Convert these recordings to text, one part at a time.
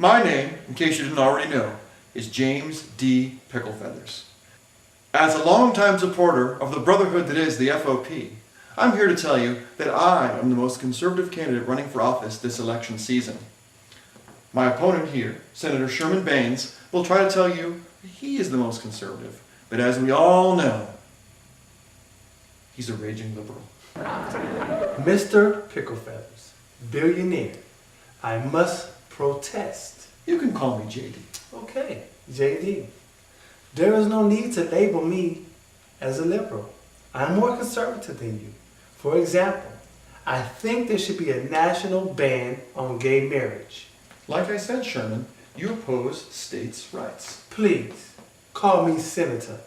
My name, in case you didn't already know, is James D. Picklefeathers. As a longtime supporter of the brotherhood that is the FOP, I'm here to tell you that I am the most conservative candidate running for office this election season. My opponent here, Senator Sherman Baines, will try to tell you he is the most conservative, but as we all know, he's a raging liberal. Mr. Picklefeathers, billionaire, I must protest. You can call me JD. Okay, JD. There is no need to label me as a liberal. I'm more conservative than you. For example, I think there should be a national ban on gay marriage. Like I said, Sherman, you oppose states' rights. Please, call me senator.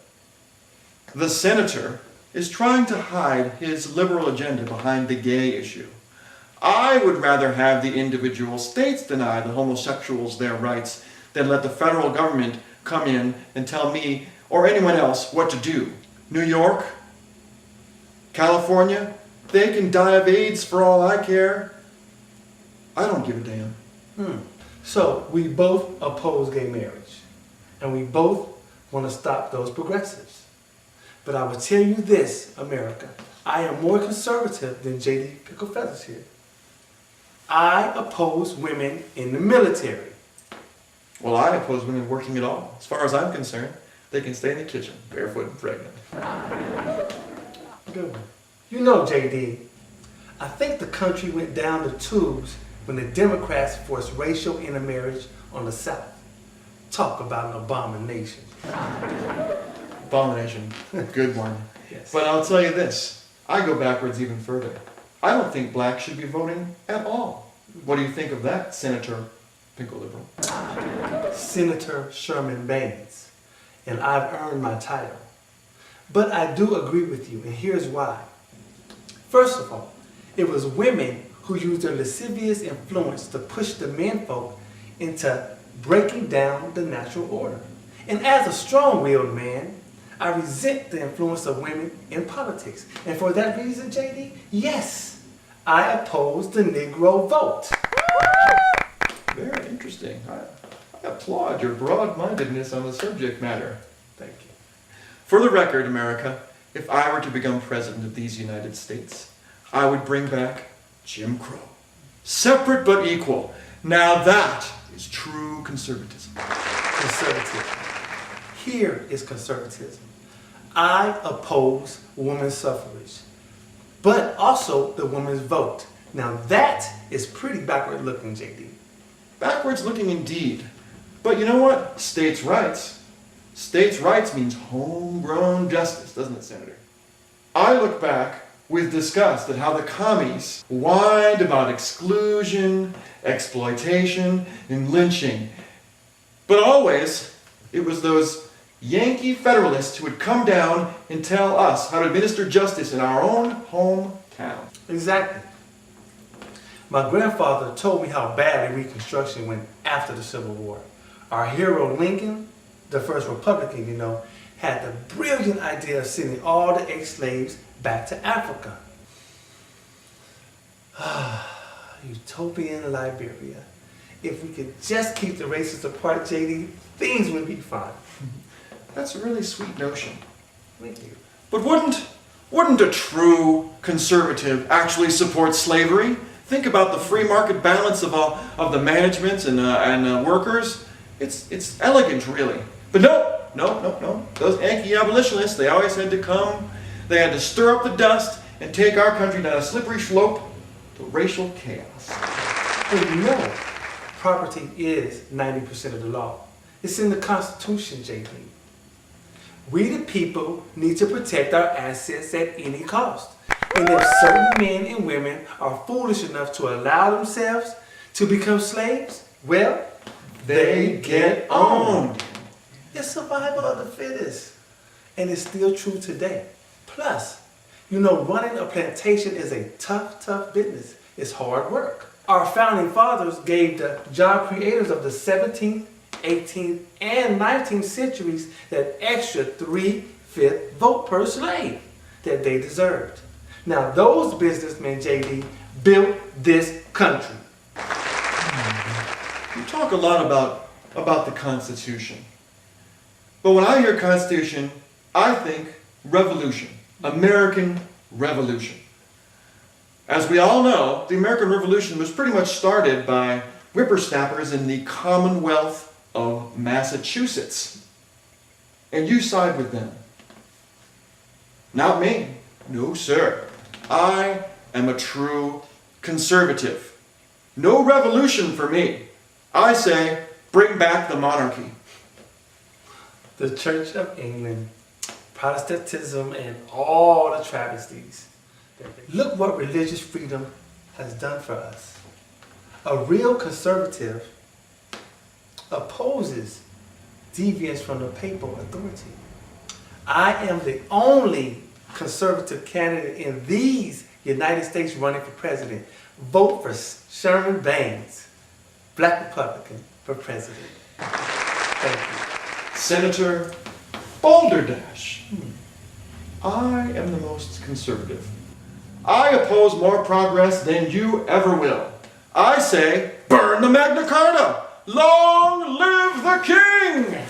The senator is trying to hide his liberal agenda behind the gay issue. I would rather have the individual states deny the homosexuals their rights than let the federal government come in and tell me or anyone else what to do. New York, California, they can die of AIDS for all I care. I don't give a damn. So we both oppose gay marriage, and we both want to stop those progressives. But I will tell you this, America, I am more conservative than J.D. Picklefeathers here. I oppose women in the military. Well, I oppose women working at all. As far as I'm concerned, they can stay in the kitchen, barefoot and pregnant. Good one. You know, J.D., I think the country went down the tubes when the Democrats forced racial intermarriage on the South. Talk about an abomination. Abomination. Good one. Yes. But I'll tell you this. I go backwards even further. I don't think blacks should be voting at all. What do you think of that, Senator Pinko Liberal? Senator Sherman Baines, and I've earned my title. But I do agree with you, and here's why. First of all, it was women who used their lascivious influence to push the menfolk into breaking down the natural order. And as a strong-willed man, I resent the influence of women in politics. And for that reason, JD, yes, I oppose the Negro vote. Very interesting. I applaud your broad-mindedness on the subject matter. Thank you. For the record, America, if I were to become president of these United States, I would bring back Jim Crow. Separate but equal. Now that is true conservatism. Conservatism. Here is conservatism. I oppose women's suffrage, but also the women's vote. Now that is pretty backward looking, JD. Backwards looking indeed. But you know what? States' rights. States' rights means homegrown justice, doesn't it, Senator? I look back with disgust at how the commies whined about exclusion, exploitation, and lynching. But always, it was those Yankee Federalists who would come down and tell us how to administer justice in our own hometown. Exactly. My grandfather told me how badly Reconstruction went after the Civil War. Our hero Lincoln, the first Republican, had the brilliant idea of sending all the ex-slaves back to Africa. Utopian Liberia. If we could just keep the races apart, JD, things would be fine. That's a really sweet notion. Thank you. But wouldn't a true conservative actually support slavery? Think about the free market balance of the management and workers. It's elegant, really. But no. Those Yankee abolitionists, they always had to come. They had to stir up the dust and take our country down a slippery slope to racial chaos. Well, property is 90% of the law. It's in the Constitution, JP. We the people need to protect our assets at any cost. And if certain men and women are foolish enough to allow themselves to become slaves, well, they get owned. It's survival of the fittest. And it's still true today. Plus, running a plantation is a tough business. It's hard work. Our founding fathers gave the job creators of the 17th, 18th, and 19th centuries that extra 3/5 vote per slave that they deserved. Now those businessmen, JD, built this country. You talk a lot about the Constitution. But when I hear Constitution, I think revolution. American Revolution. As we all know, the American Revolution was pretty much started by whippersnappers in the Commonwealth of Massachusetts. And you side with them. Not me. No, sir. I am a true conservative. No revolution for me. I say, bring back the monarchy. The Church of England, Protestantism, and all the travesties. Look what religious freedom has done for us. A real conservative opposes deviance from the papal authority. I am the only conservative candidate in these United States running for president. Vote for Sherman Baines, Black Republican, for president. Thank you. Senator Balderdash. I am the most conservative. I oppose more progress than you ever will. I say, burn the Magna Carta! Long live the king!